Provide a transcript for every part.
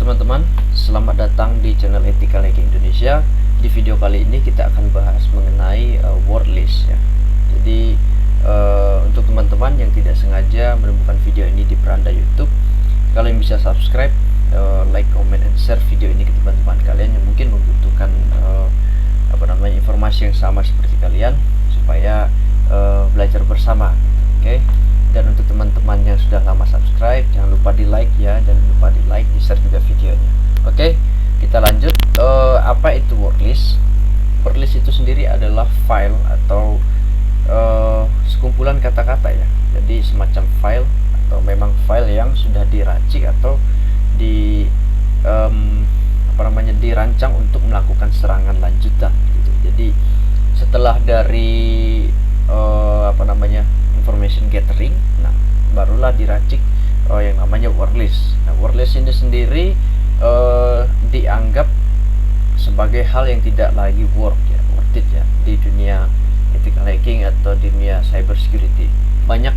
teman-teman, selamat datang di channel Ethical Hacking Indonesia. Di video kali ini kita akan bahas mengenai word list ya. Jadi untuk teman-teman yang tidak sengaja menemukan video ini di beranda YouTube, kalian bisa subscribe, like, comment, and share video ini ke teman-teman kalian yang mungkin membutuhkan informasi yang sama seperti kalian, supaya belajar bersama. Oke. Dan untuk teman-teman yang sudah lama subscribe, jangan lupa di like ya, dan lupa di like, di share juga videonya. Oke, kita lanjut. Apa itu word list? Word list itu sendiri adalah file atau sekumpulan kata-kata ya. Jadi semacam file atau memang file yang sudah diracik atau dirancang untuk melakukan serangan lanjutan gitu. Jadi setelah dari information gathering, nah barulah diracik yang namanya word list. Nah, word list ini sendiri dianggap sebagai hal yang tidak lagi worth it ya di dunia ethical hacking atau di dunia cyber security. Banyak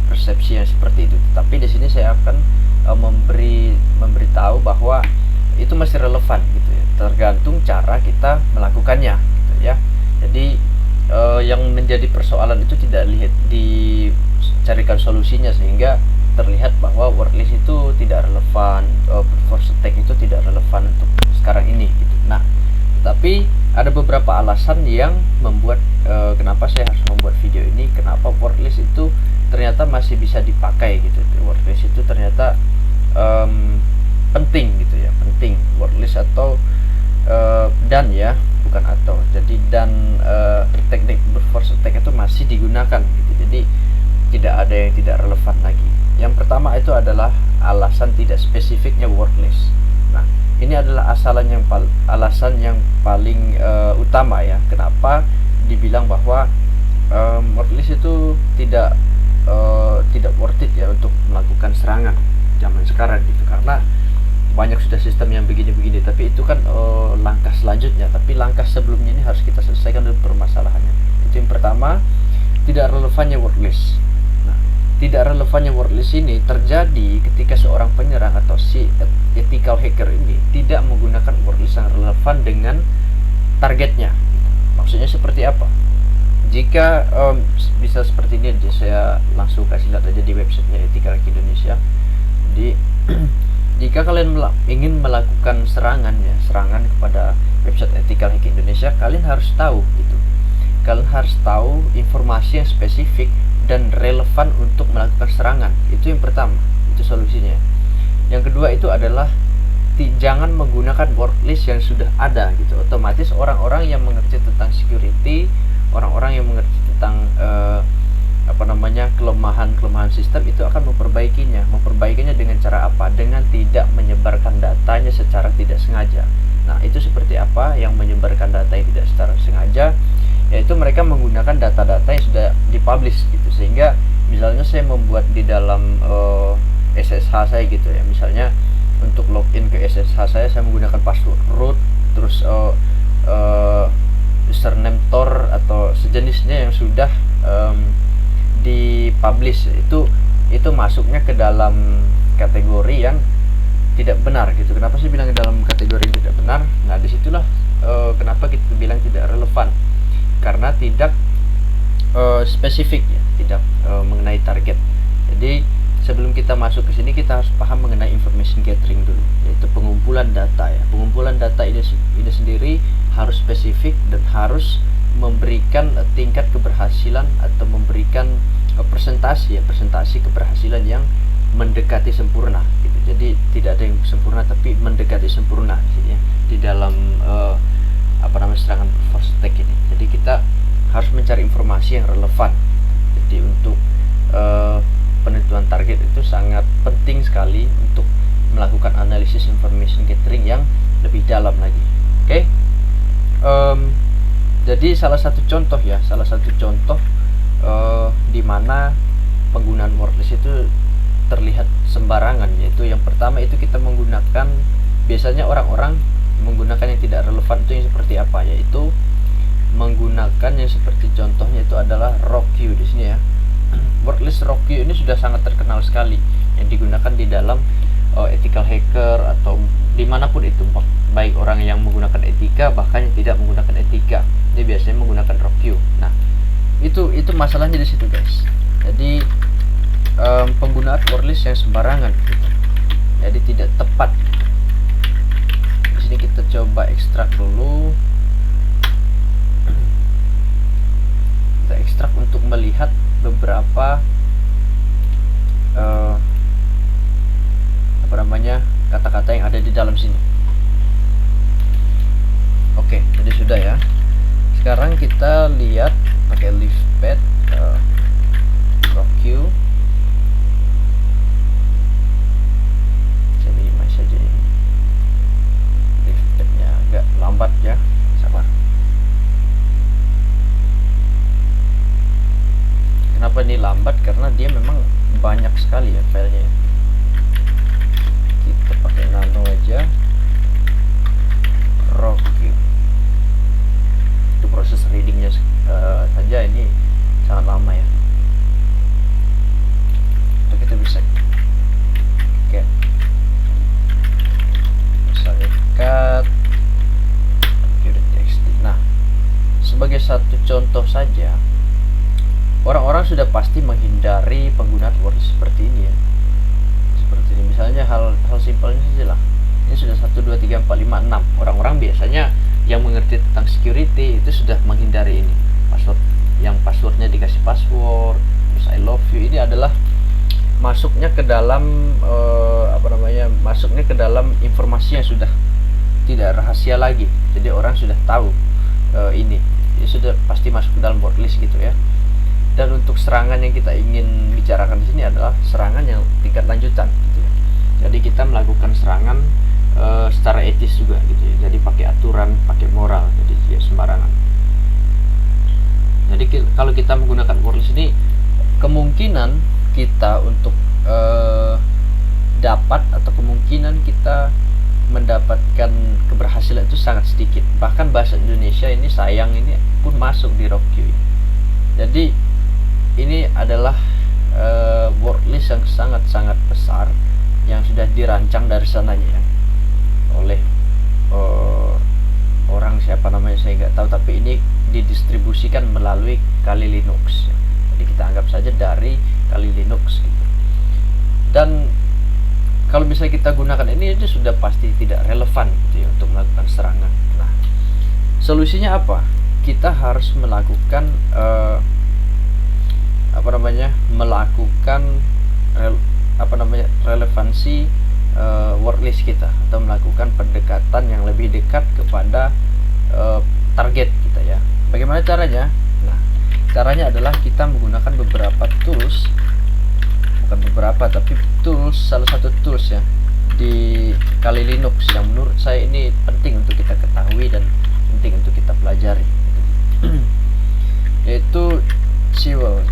persepsi yang seperti itu, tapi di sini saya akan memberitahu bahwa itu masih relevan gitu ya, tergantung cara kita melakukannya gitu ya. Jadi yang menjadi persoalan itu tidak dicarikan solusinya, sehingga terlihat bahwa word list itu tidak relevan, force attack itu tidak relevan untuk sekarang ini gitu. Nah, tapi ada beberapa alasan yang membuat kenapa saya harus membuat video ini, kenapa word list itu ternyata masih bisa dipakai gitu. Word list itu ternyata penting gitu ya, penting word list atau dan ya, bukan atau. Jadi dan teknik force attack itu masih digunakan gitu. Jadi tidak ada yang tidak relevan lagi. Yang pertama itu adalah alasan tidak spesifiknya word list. Nah, ini adalah alasan yang paling utama ya, kenapa dibilang bahwa word list itu tidak worth it ya untuk melakukan serangan zaman sekarang gitu. Karena banyak sudah sistem yang begini-begini, tapi itu kan langkah selanjutnya. Tapi langkah sebelumnya ini harus kita selesaikan dulu permasalahannya. Itu yang pertama, tidak relevannya word list. Nah, tidak relevannya word list ini terjadi ketika seorang penyerang atau si ethical hacker ini tidak menggunakan word list yang relevan dengan targetnya. Maksudnya seperti apa? Jika bisa seperti ini aja, saya langsung kasih lihat aja di websitenya Ethical Hacking Indonesia. Jadi jika kalian ingin melakukan serangan kepada website Ethical Hacking Indonesia, kalian harus tahu gitu. Kalian harus tahu informasi yang spesifik dan relevan untuk melakukan serangan. Itu yang pertama, itu solusinya. Yang kedua itu adalah jangan menggunakan word list yang sudah ada gitu. Otomatis orang-orang yang mengerti tentang security, orang-orang yang mengerti tentang kelemahan sistem itu akan memperbaikinya dengan cara apa? Dengan tidak menyebarkan datanya secara tidak sengaja. Nah, itu seperti apa yang menyebarkan data yang tidak secara sengaja? Yaitu mereka menggunakan data-data yang sudah dipublish gitu, sehingga misalnya saya membuat di dalam SSH saya gitu ya, misalnya untuk login ke SSH saya menggunakan password root, terus username Tor atau sejenisnya yang sudah dipublish, itu masuknya ke dalam kategori yang tidak benar gitu. Kenapa sih bilang dalam kategori yang tidak benar? Nah, disitulah kenapa kita bilang tidak relevan, karena tidak spesifik ya, tidak mengenai target. Jadi sebelum kita masuk ke sini, kita harus paham mengenai information gathering dulu, yaitu pengumpulan data ya. Pengumpulan data ini sendiri harus spesifik dan harus memberikan tingkat keberhasilan atau memberikan presentasi keberhasilan yang mendekati sempurna gitu. Jadi tidak ada yang sempurna, tapi mendekati sempurna ya, di dalam serangan force attack ini. Jadi kita harus mencari informasi yang relevan. Jadi untuk penentuan target itu sangat penting sekali untuk melakukan analisis information gathering yang lebih dalam lagi. Oke. Jadi salah satu contoh di mana penggunaan word list itu terlihat sembarangan, yaitu yang pertama itu kita menggunakan, biasanya orang-orang menggunakan yang tidak relevan itu yang seperti apa, yaitu menggunakan yang seperti contohnya itu adalah ROQ di sini ya. Word list ROQ ini sudah sangat terkenal sekali yang digunakan di dalam ethical hacker atau dimanapun itu, baik orang yang menggunakan etika bahkan yang tidak menggunakan etika, dia biasanya menggunakan ROCU. Nah, itu masalahnya di situ guys. Jadi penggunaan word list yang sembarangan gitu. Jadi tidak tepat. Di sini kita coba ekstrak dulu. Kita ekstrak untuk melihat beberapa kata-kata yang ada di dalam sini. Oke, jadi sudah ya. Sekarang kita lihat pakai liftpad, ROCU. Jadi masih saja ini. Liftpadnya agak lambat ya, sabar. Kenapa ini lambat? Karena dia memang banyak sekali ya filenya. Kita pakai nano aja. ROCU. Itu proses readingnya saja ini sangat lama ya. Itu kita bisa misalnya cut txt. Nah, sebagai satu contoh saja, orang-orang sudah pasti menghindari penggunaan word seperti ini ya. Seperti ini misalnya, hal simpelnya saja lah. Ini sudah 1, 2, 3, 4, 5, 6. Orang-orang biasanya yang mengerti tentang security itu sudah menghindari ini. Passwordnya dikasih password, terus I love you, ini adalah masuknya ke dalam masuknya ke dalam informasi yang sudah tidak rahasia lagi. Jadi orang sudah tahu ini sudah pasti masuk ke dalam word list gitu ya. Dan untuk serangan yang kita ingin bicarakan di sini adalah serangan yang tingkat lanjutan gitu ya. Jadi kita melakukan serangan secara etis juga gitu ya. Jadi pakai aturan, pakai moral, jadi tidak sembarangan. Jadi kalau kita menggunakan word list ini, kemungkinan kita untuk dapat atau kemungkinan kita mendapatkan keberhasilan itu sangat sedikit. Bahkan bahasa Indonesia ini sayang ini pun masuk di ROCU. Jadi ini adalah word list yang sangat-sangat besar yang sudah dirancang dari sananya ya, oleh orang siapa namanya saya nggak tahu, tapi ini didistribusikan melalui Kali Linux. Jadi kita anggap saja dari Kali Linux gitu. Dan kalau misalnya kita gunakan ini, itu sudah pasti tidak relevan gitu ya untuk melakukan serangan. Nah, solusinya apa? Kita harus melakukan relevansi word list kita, atau melakukan pendekatan yang lebih dekat kepada target kita ya. Bagaimana caranya? Nah, caranya adalah kita menggunakan beberapa tools, bukan beberapa tapi tools, salah satu tools ya di Kali Linux yang menurut saya ini penting untuk kita ketahui dan penting untuk kita pelajari, yaitu Cewel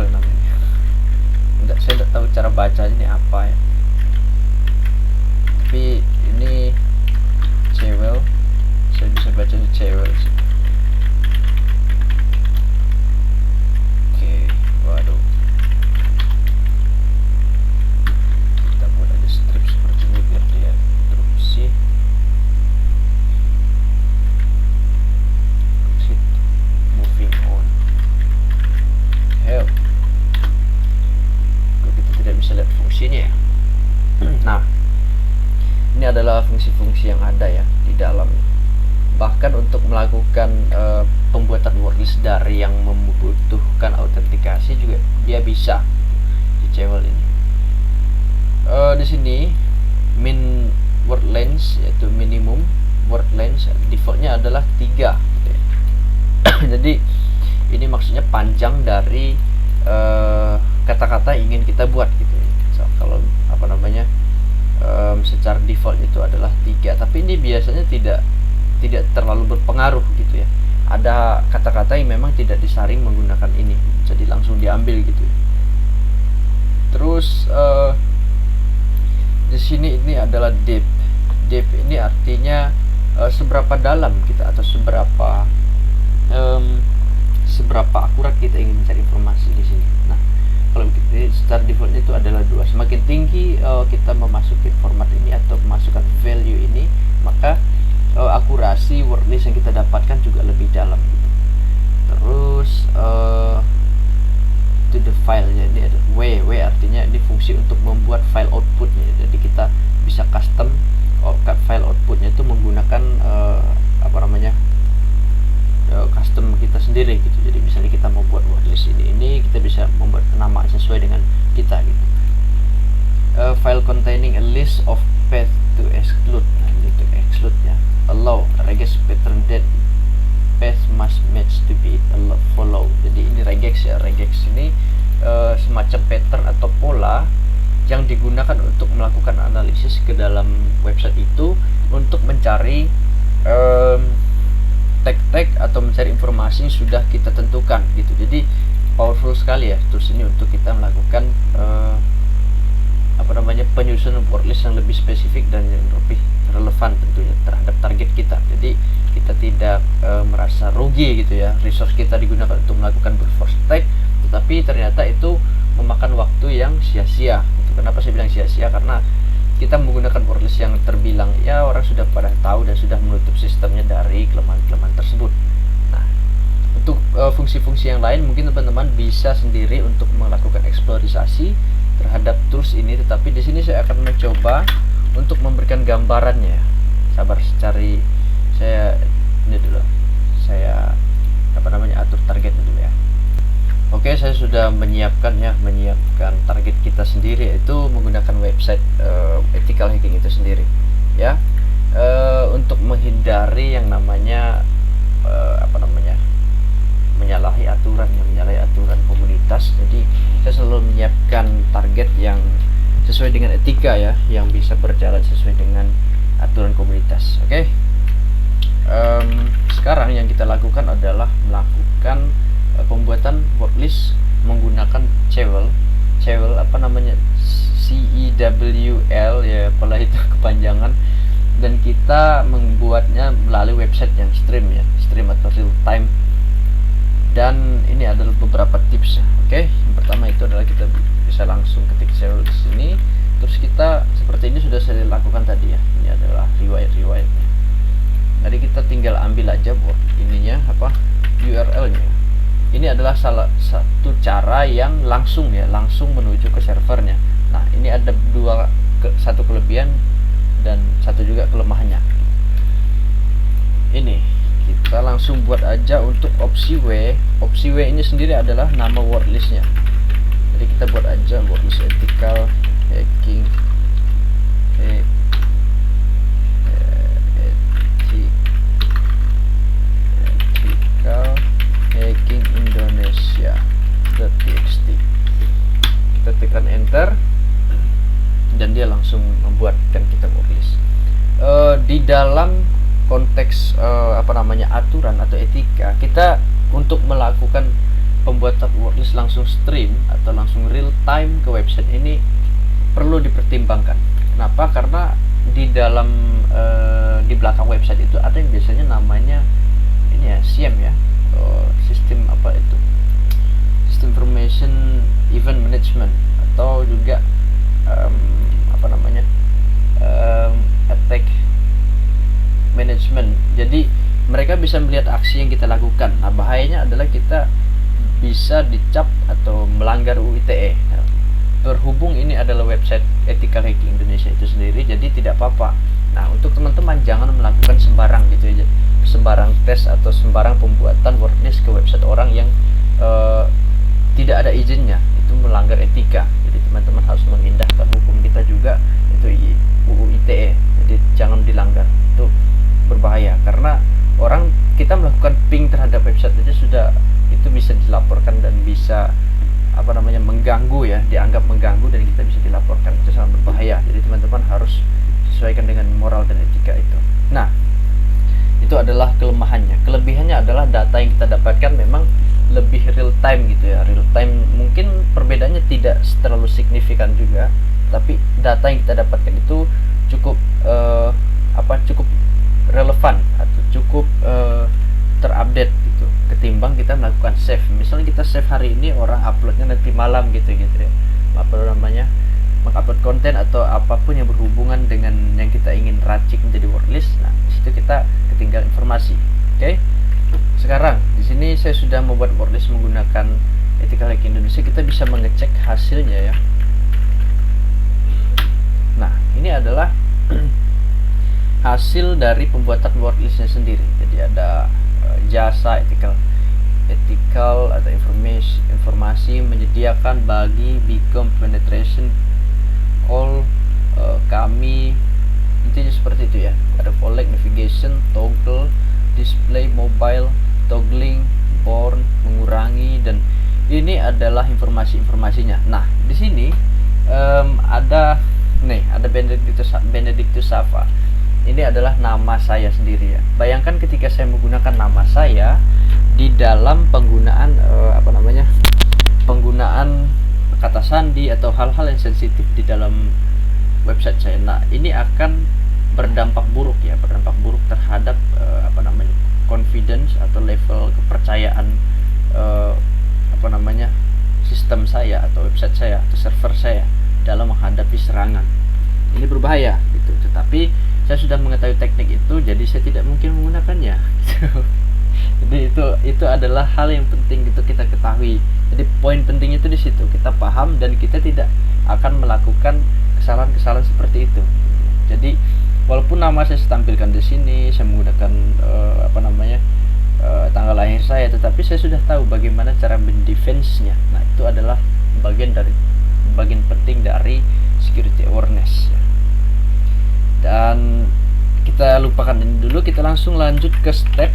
namanya. Saya tidak tahu cara bacanya ini apa ya, tapi ini Cewel, saya bisa bacanya Cewel sih. Oke, waduh, kita buat aja strip seperti ini biar dia interupsi. Moving on. Help. Kok kita tidak bisa lihat fungsinya ya? Nah, ini adalah fungsi-fungsi yang ada ya di dalam. Bahkan untuk melakukan pembuatan word list dari yang membutuhkan autentikasi juga dia bisa di Cewel ini. Di sini min word length, yaitu minimum word length, defaultnya adalah 3 gitu ya. Jadi ini maksudnya panjang dari kata-kata ingin kita buat gitu ya. So, kalau secara default itu adalah 3, tapi ini biasanya tidak terlalu berpengaruh gitu ya. Ada kata-kata yang memang tidak disaring menggunakan ini, jadi langsung diambil gitu ya. Terus di sini ini adalah deep ini artinya seberapa dalam kita, atau seberapa akurat kita ingin mencari informasi di sini. Nah, kalau begitu secara defaultnya itu adalah 2. Semakin tinggi kita memasuki format ini atau memasukkan value ini, maka akurasi word list yang kita dapatkan juga lebih dalam gitu. Terus to the file ya, ini ada w artinya ini fungsi untuk membuat file outputnya. Jadi kita bisa custom file outputnya itu menggunakan custom kita sendiri gitu. Jadi misalnya kita mau buat wordlist ini kita bisa membuat nama sesuai dengan kita gitu. File containing a list of path to exclude. Nah, ini to exclude ya. Allow regex pattern that path must match to be follow. Jadi ini regex ya. Regex ini semacam pattern atau pola yang digunakan untuk melakukan analisis ke dalam website itu untuk mencari tag-tag atau mencari informasi yang sudah kita tentukan gitu. Jadi powerful sekali ya tools ini untuk kita melakukan penyusunan wordlist yang lebih spesifik dan yang lebih relevan tentunya terhadap target kita. Jadi kita tidak merasa rugi gitu ya, resource kita digunakan untuk melakukan brute force tag, tetapi ternyata itu memakan waktu yang sia-sia. Kenapa saya bilang sia-sia? Karena kita menggunakan wordlist yang terbilang ya orang sudah pada tahu dan sudah menutup sistemnya dari kelemahan-kelemahan tersebut. Nah, untuk fungsi-fungsi yang lain mungkin teman-teman bisa sendiri untuk melakukan eksplorasi terhadap tools ini, tetapi di sini saya akan mencoba untuk memberikan gambarannya. Sabar, cari saya ini dulu. Saya atur targetnya dulu ya. Oke, saya sudah menyiapkan target kita sendiri, yaitu menggunakan website ethical hacking itu sendiri ya, untuk menghindari yang namanya menyalahi aturan komunitas. Jadi saya selalu menyiapkan target yang sesuai dengan etika ya, yang bisa berjalan sesuai dengan aturan komunitas. Oke. Sekarang yang kita lakukan adalah melakukan pembuatan wordlist menggunakan Cewl CEWL ya, apalah itu kepanjangan, dan kita membuatnya melalui website yang stream atau real time. Dan ini adalah beberapa tips ya. Oke, yang pertama itu adalah kita bisa langsung ketik Cewl di sini, terus kita seperti ini sudah saya lakukan tadi ya. Ini adalah riwayatnya. Jadi kita tinggal ambil aja URL-nya. Ini adalah salah satu cara yang langsung menuju ke servernya. Nah, ini ada satu kelebihan dan satu juga kelemahannya. Ini kita langsung buat aja untuk opsi W. Opsi W ini sendiri adalah nama wordlistnya. Jadi kita buat aja wordlist ethical hacking hacking Indonesia.txt. Kita tekan enter dan dia langsung membuatkan kita wordlist. Di dalam konteks aturan atau etika, kita untuk melakukan pembuatan wordlist langsung stream atau langsung real time ke website ini perlu dipertimbangkan. Kenapa? Karena di dalam di belakang website itu ada yang biasanya namanya ini ya, SIEM ya, sistem System Information Event Management, atau juga attack management. Jadi mereka bisa melihat aksi yang kita lakukan. Nah, bahayanya adalah kita bisa dicap atau melanggar UU ITE. Nah, berhubung ini adalah website Ethical Hacking Indonesia itu sendiri, jadi tidak apa-apa. Nah, untuk teman-teman jangan melakukan sembarang gitu aja, sembarang tes atau sembarang pembuatan wordlist ke website orang yang tidak ada izinnya. Itu melanggar etika. Jadi teman-teman harus mengindahkan hukum kita juga, itu UU ITE. Jadi jangan dilanggar. Itu berbahaya karena kita melakukan ping terhadap website aja itu bisa dilaporkan dan bisa mengganggu ya, dianggap mengganggu dan kita bisa dilaporkan. Itu sangat berbahaya. Jadi teman-teman harus sesuaikan dengan moral dan etika itu. Nah, itu adalah kelemahannya. Kelebihannya adalah data yang kita dapatkan memang lebih real time gitu ya. Real time mungkin perbedaannya tidak terlalu signifikan juga, tapi data yang kita dapatkan itu cukup cukup relevan atau cukup terupdate gitu ketimbang kita melakukan save. Misalnya kita save hari ini, orang uploadnya nanti malam gitu ya, mengupload konten atau apapun yang berhubungan dengan yang kita ingin racik menjadi wordlist. Nah, di situ kita ketinggalan informasi. Oke. Sekarang di sini saya sudah membuat wordlist menggunakan Ethical Hacking Indonesia. Kita bisa mengecek hasilnya ya. Nah, ini adalah hasil dari pembuatan wordlistnya sendiri. Jadi ada jasa ethical atau informasi menyediakan bagi Become Penetration All kami, intinya seperti itu ya. Ada collect, navigation, toggle, display, mobile, toggling, born, mengurangi, dan ini adalah informasinya. Nah, di sini ada Benedictus Safa. Ini adalah nama saya sendiri ya. Bayangkan ketika saya menggunakan nama saya di dalam penggunaan penggunaan kata sandi atau hal-hal yang sensitif di dalam website saya. Nah, ini akan berdampak buruk terhadap confidence atau level kepercayaan sistem saya atau website saya atau server saya dalam menghadapi serangan. Ini berbahaya gitu. Tetapi saya sudah mengetahui teknik itu, jadi saya tidak mungkin menggunakannya. Jadi itu adalah hal yang penting itu kita ketahui. Jadi poin penting itu di situ, kita paham dan kita tidak akan melakukan kesalahan-kesalahan seperti itu. Jadi walaupun nama saya tampilkan di sini, saya menggunakan tanggal lahir saya, tetapi saya sudah tahu bagaimana cara mendefense-nya. Nah, itu adalah bagian penting dari security awareness. Dan kita lupakan ini dulu, kita langsung lanjut ke step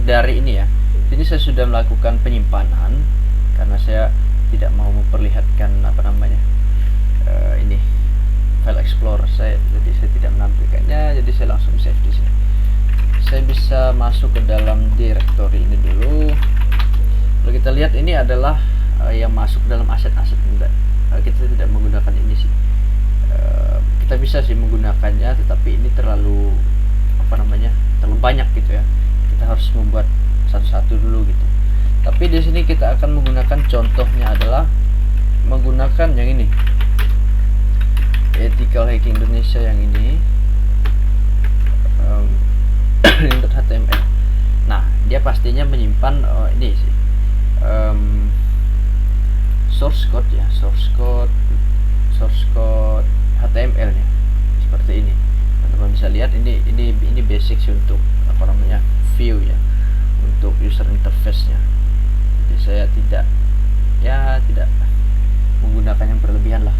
dari ini ya. Ini saya sudah melakukan penyimpanan karena saya tidak mau memperlihatkan ini file explorer saya, jadi saya tidak menampilkannya. Jadi saya langsung save di sini. Saya bisa masuk ke dalam directory ini dulu. Kalau kita lihat ini adalah yang masuk dalam aset-aset kita. Kita tidak menggunakan ini sih. Kita bisa sih menggunakannya, tetapi ini terlalu terlalu banyak gitu ya. Kita harus membuat satu-satu dulu gitu. Tapi di sini kita akan menggunakan, contohnya adalah menggunakan yang ini, Ethical Hacking Indonesia yang ini, .html. Nah, dia pastinya menyimpan ini sih source code HTML nya seperti ini. Teman-teman bisa lihat ini basic untuk view ya, untuk user interface nya. Jadi saya tidak menggunakan yang berlebihan lah,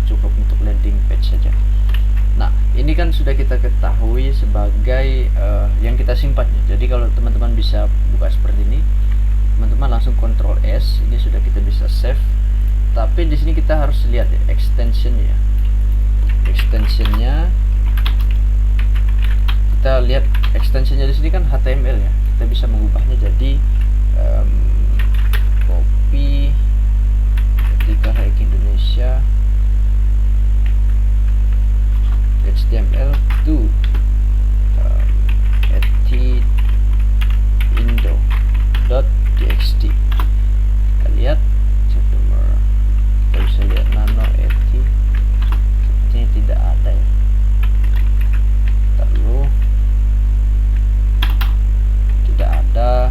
cukup untuk landing page saja. Nah, ini kan sudah kita ketahui sebagai yang kita simpannya. Jadi kalau teman-teman bisa buka seperti ini, teman-teman langsung Ctrl S, ini sudah kita bisa save. Tapi di sini kita harus lihat ya extensionnya. Kita lihat extensionnya di sini kan HTML ya. Kita bisa mengubahnya jadi copy Ethical Hacking Indonesia HTML to etiindo.txt. Kita lihat kita bisa lihat nano eti sepertinya tidak ada ya. Lalu tidak ada.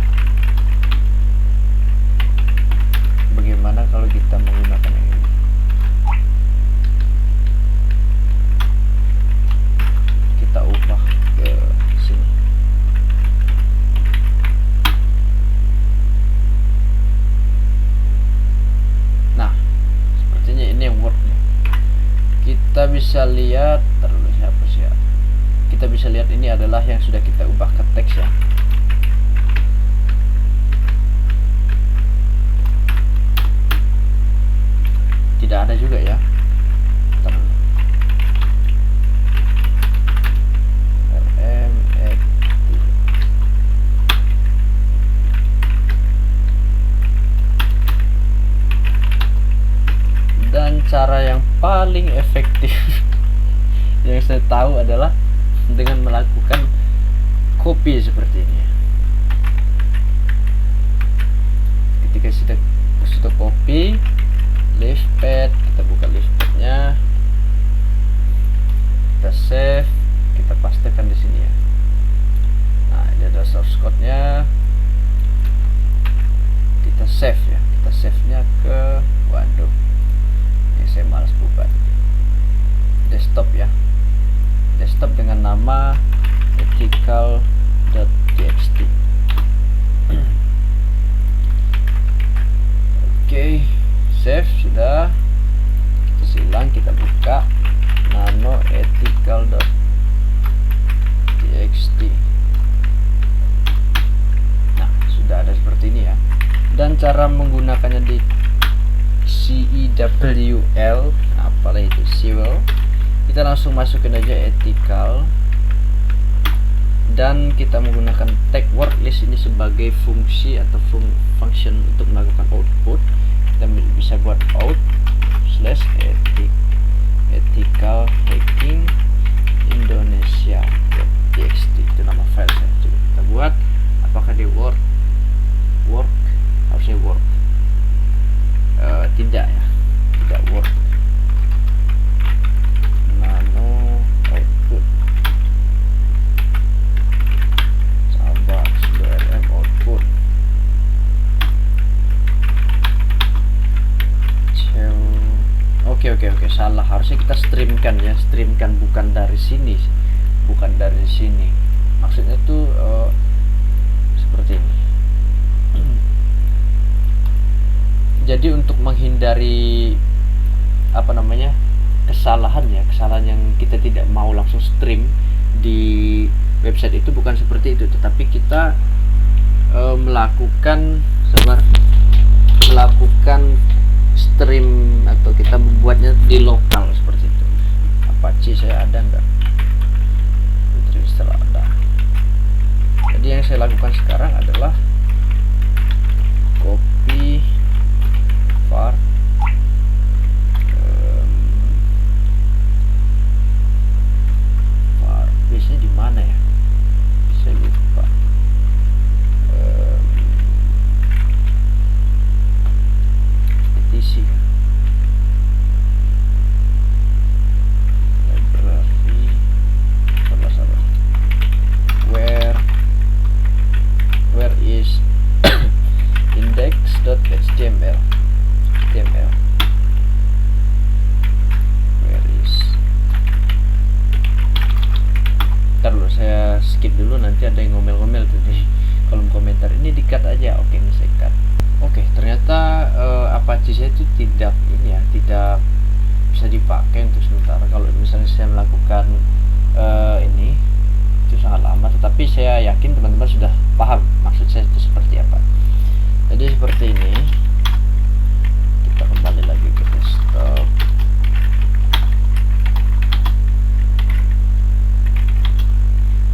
Bagaimana kalau kita menggunakan yang ini? Kita ubah ke sini. Nah, sepertinya ini yang wordnya. Kita bisa lihat kita bisa lihat ini adalah yang sudah kita ubah ke teks ya. Tidak ada juga ya. Dan cara yang paling efektif yang saya tahu adalah dengan melakukan copy seperti ini. ketika sudah copy livepad, kita buka livepadnya, kita save, kita pastekan di sini ya. Nah, ini ada source code-nya. Kita save ya, kita save-nya ke, waduh, ini saya malas buka, desktop ya, desktop dengan nama ethical.txt. Oke, save sudah. Kita silang, kita buka nano ethical.txt. Nah, sudah ada seperti ini ya. Dan cara menggunakannya di CEWL, apalah itu civil, kita langsung masukin aja ethical, dan kita menggunakan tag word list ini sebagai fungsi atau function untuk melakukan output. Kita bisa buat out slash ethical hacking Indonesia.txt, itu nama file saya. Coba kita buat, apakah dia work, harusnya work, tidak ya, tidak work. Nano output sabar rm output oke, salah, harusnya kita streamkan ya, streamkan, bukan dari sini, maksudnya tuh seperti ini. Jadi untuk menghindari kesalahan yang kita tidak mau langsung stream di website itu, bukan seperti itu, tetapi kita melakukan stream atau kita membuatnya di lokal seperti itu. Apache saya ada enggak? Setelah ada. Jadi yang saya lakukan sekarang adalah copy var biasanya di mana ya? Saya lupa. etc library where is index.html where is. Ntar dulu, saya skip dulu, nanti ada yang ngomel-ngomel tuh di kolom komentar. Ini di-cut aja. Oke, ini saya cut. Oke, ternyata Apache saya itu tidak bisa dipakai untuk sementara. Kalau misalnya saya melakukan ini itu sangat lama, tetapi saya yakin teman-teman sudah paham maksud saya itu seperti apa. Jadi seperti ini, kita kembali lagi ke desktop.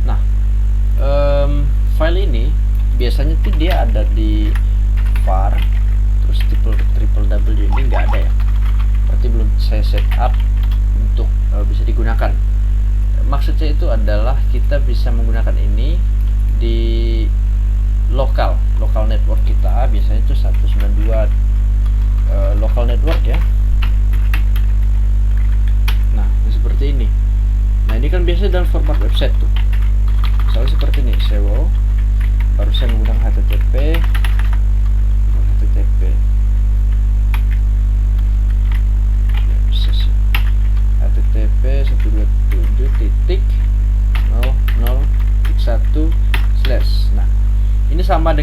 Nah, file ini biasanya tuh dia ada di var, terus triple w ini nggak ada ya, berarti belum saya setup untuk bisa digunakan. Maksudnya itu adalah kita bisa menggunakan ini di lokal network kita, biasanya itu 192 local network ya. Nah, seperti ini. Nah, ini kan biasanya dalam format website tuh, misalnya seperti ini, SEO, baru saya menggunakan HTTP HTTP 127.0.0.1/. Nah, ini sama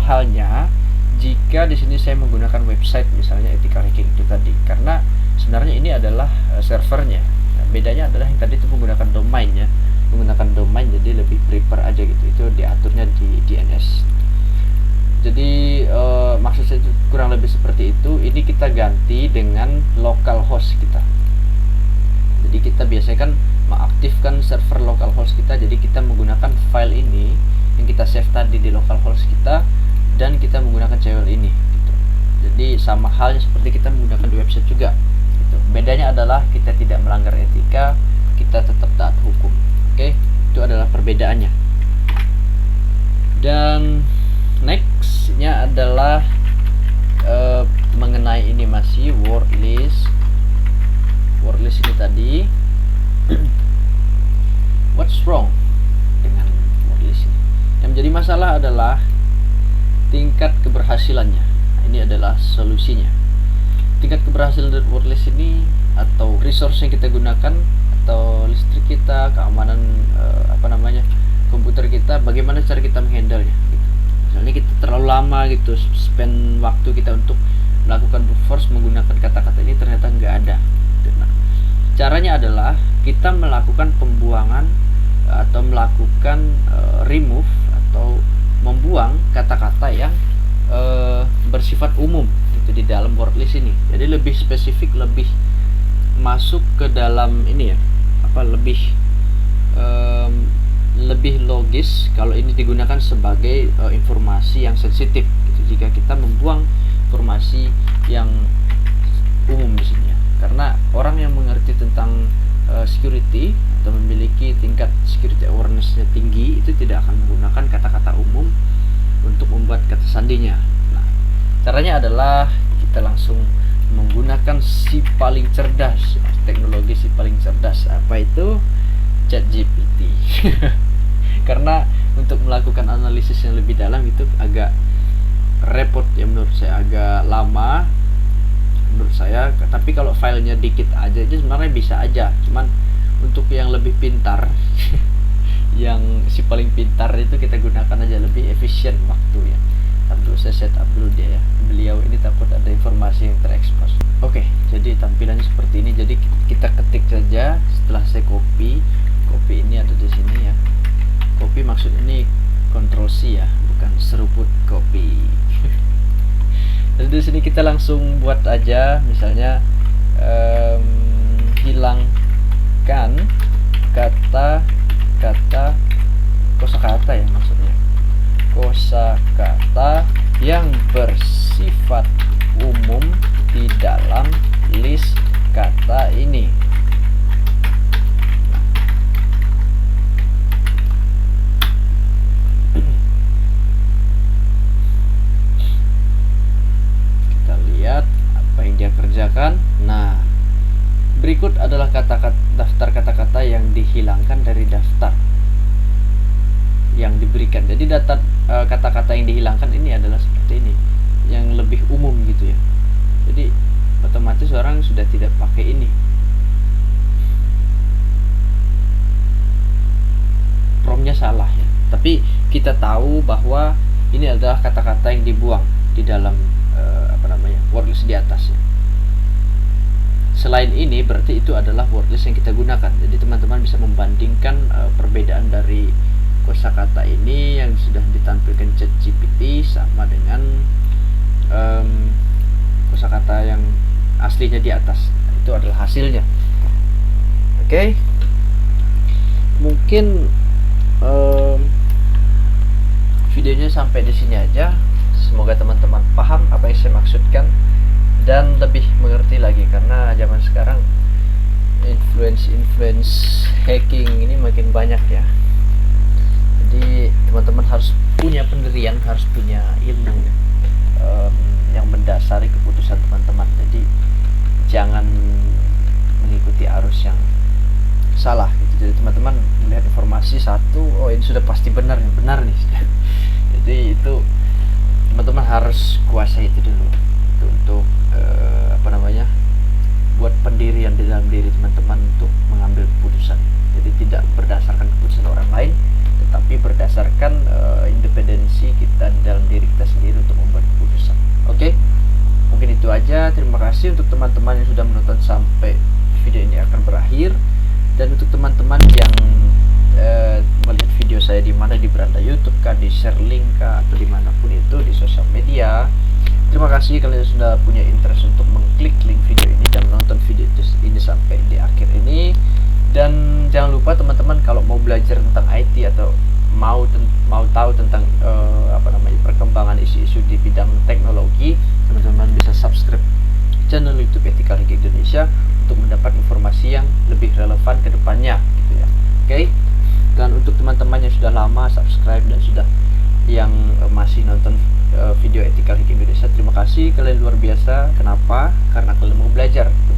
halnya jika di sini saya menggunakan website misalnya Ethical Hacking itu tadi, karena sebenarnya ini adalah servernya. Nah, bedanya adalah yang tadi itu menggunakan domain ya, jadi lebih prepare aja gitu, itu diaturnya di DNS. Jadi maksud saya itu kurang lebih seperti itu. Ini kita ganti dengan localhost kita. Jadi kita biasanya kan mengaktifkan server localhost kita, jadi kita menggunakan file ini yang kita save tadi di localhost kita, dan kita menggunakan CWL ini gitu. Jadi sama halnya seperti kita menggunakan di website juga gitu. Bedanya adalah kita tidak melanggar etika, kita tetap taat hukum. Oke, itu adalah perbedaannya. Dan nextnya adalah mengenai ini masih word list ini tadi. What's wrong dengan word list ini? Yang menjadi masalah adalah tingkat keberhasilannya. Nah, ini adalah solusinya. Tingkat keberhasilan dari word list ini atau resource yang kita gunakan atau listrik kita, keamanan komputer kita, bagaimana cara kita menghandle-nya gitu. Misalnya kita terlalu lama gitu spend waktu kita untuk melakukan brute force menggunakan kata-kata ini ternyata nggak ada. Nah, caranya adalah kita melakukan pembuangan atau melakukan remove atau membuang kata-kata yang bersifat umum itu di dalam word list ini. Jadi lebih spesifik, lebih masuk ke dalam ini ya, lebih logis kalau ini digunakan sebagai informasi yang sensitif gitu, jika kita membuang informasi yang umum di sini ya. Karena orang yang mengerti tentang security atau memiliki tingkat security awareness-nya tinggi itu tidak akan menggunakan kata-kata umum untuk membuat kata sandinya. Nah, caranya adalah kita langsung menggunakan si paling cerdas, teknologi si paling cerdas. Apa itu? ChatGPT. Karena untuk melakukan analisis yang lebih dalam itu agak repot ya, menurut saya agak lama menurut saya. Tapi kalau filenya dikit aja itu sebenarnya bisa aja, cuman untuk yang lebih pintar yang si paling pintar itu kita gunakan aja, lebih efisien waktunya. Tapi saya setup dulu dia ya, beliau ini takut ada informasi yang terekspos. Oke, jadi tampilannya seperti ini. Jadi kita ketik saja. Setelah saya copy ini ada di sini ya. Copy maksudnya ini Ctrl C ya, bukan seruput copy. Dan di sini kita langsung buat aja, misalnya hilangkan kosakata ya, maksudnya kosakata yang bersifat umum di dalam list kata ini. Kita lihat apa yang dia kerjakan. Nah, berikut adalah daftar kata-kata yang dihilangkan dari daftar yang diberikan. Jadi data kata-kata yang dihilangkan ini adalah seperti ini, yang lebih umum gitu ya. Jadi otomatis orang sudah tidak pakai ini. Promnya salah ya. Tapi kita tahu bahwa ini adalah kata-kata yang dibuang di dalam word list di atas ya. Selain ini berarti itu adalah word list yang kita gunakan. Jadi teman-teman bisa membandingkan perbedaan dari kosakata ini yang sudah ditampilkan ChatGPT sama dengan kosakata yang aslinya di atas. Itu adalah hasilnya. Oke. Mungkin videonya sampai di sini aja. Semoga teman-teman paham apa yang saya maksudkan dan lebih mengerti lagi, karena zaman sekarang influence hacking ini makin banyak ya. Jadi teman-teman harus punya pendirian, harus punya ilmu ya, yang mendasari keputusan teman-teman. Jadi jangan mengikuti arus yang salah gitu. Jadi teman-teman melihat informasi satu, oh ini sudah pasti benar nih. Jadi itu teman-teman harus kuasai itu dulu untuk buat pendirian di dalam diri teman-teman untuk mengambil keputusan. Jadi tidak berdasarkan keputusan orang lain, tetapi berdasarkan independensi kita dalam diri kita sendiri untuk membuat keputusan. Oke, mungkin itu aja. Terima kasih untuk teman-teman yang sudah menonton sampai video ini akan berakhir, dan untuk teman-teman yang melihat video saya di mana, di beranda YouTube kah, di share link kah, atau dimanapun itu di sosial media. Terima kasih kalian sudah punya interest untuk mengklik link video ini dan menonton video ini sampai di akhir ini. Dan jangan lupa teman-teman, kalau mau belajar tentang IT atau mau tahu tentang perkembangan isu-isu di bidang teknologi, teman-teman bisa subscribe channel YouTube Ethical Hacking Indonesia untuk mendapat informasi yang lebih relevan ke depannya gitu ya. Oke. Dan untuk teman-teman yang sudah lama subscribe dan sudah yang masih nonton video Ethical Hacking Indonesia. Terima kasih, kalian luar biasa. Kenapa? Karena kalian mau belajar gitu.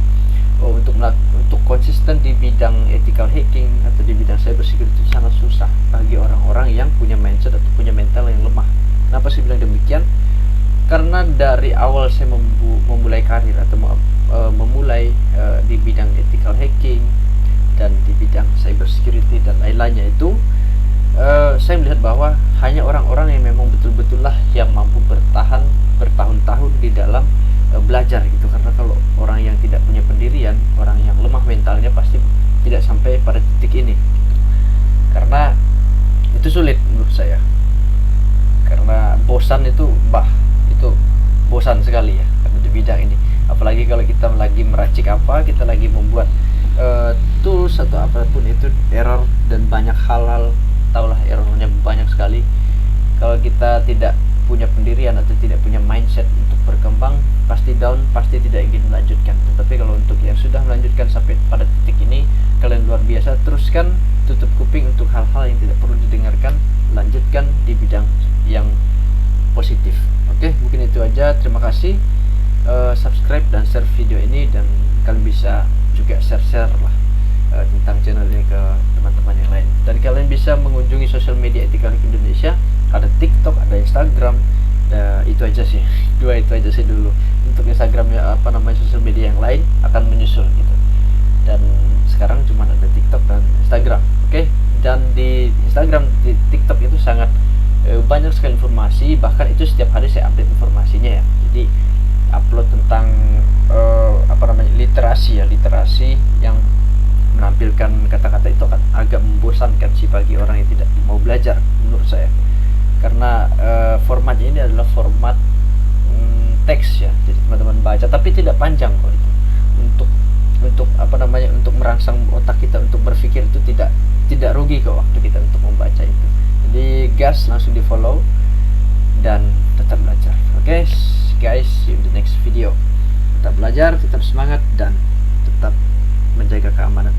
Untuk konsisten di bidang ethical hacking atau di bidang cyber security itu sangat susah bagi orang-orang yang punya mindset atau punya mental yang lemah. Kenapa sih bilang demikian? Karena dari awal saya memulai karir atau memulai di bidang ethical hacking dan di bidang cyber security dan lain-lainnya itu, saya melihat bahwa hanya orang-orang yang memang betul-betul lah yang mampu bertahan bertahun-tahun di dalam belajar gitu. Karena kalau orang yang tidak punya pendirian, orang yang lemah mentalnya pasti tidak sampai pada titik ini gitu. Karena itu sulit menurut saya, karena bosan itu bosan sekali ya karena di bidang ini. Apalagi kalau kita lagi meracik apa, kita lagi membuat tools atau apapun itu, error dan banyak hal-hal, taulah errornya banyak sekali. Kalau kita tidak punya pendirian atau tidak punya mindset untuk berkembang, pasti down, pasti tidak ingin melanjutkan. Tetapi kalau untuk yang sudah melanjutkan sampai pada titik ini, kalian luar biasa. Teruskan, tutup kuping untuk hal-hal yang tidak perlu didengarkan, lanjutkan di bidang yang positif. Oke, mungkin itu aja. Terima kasih. Subscribe dan share video ini, dan kalian bisa juga share lah tentang channel ini ke teman-teman yang lain. Dan kalian bisa mengunjungi sosial media Ethical Hacking Indonesia, ada TikTok, ada Instagram. Itu aja sih, dua itu aja sih dulu. Untuk Instagramnya sosial media yang lain akan menyusul gitu. Dan sekarang cuma ada TikTok dan Instagram. Oke. Dan di Instagram, di TikTok itu sangat banyak sekali informasi, bahkan itu setiap hari saya update informasinya ya. Jadi upload tentang literasi yang menampilkan kata-kata itu akan agak membosankan sih bagi orang yang tidak mau belajar menurut saya. Karena formatnya ini adalah format teks ya, jadi teman-teman baca, tapi tidak panjang kok itu. Untuk merangsang otak kita untuk berpikir itu tidak rugi kok waktu kita untuk membaca itu. Jadi gas, langsung di follow dan tetap belajar. Oke guys, see you in the next video. Tetap belajar, tetap semangat, dan tetap menjaga keamanan.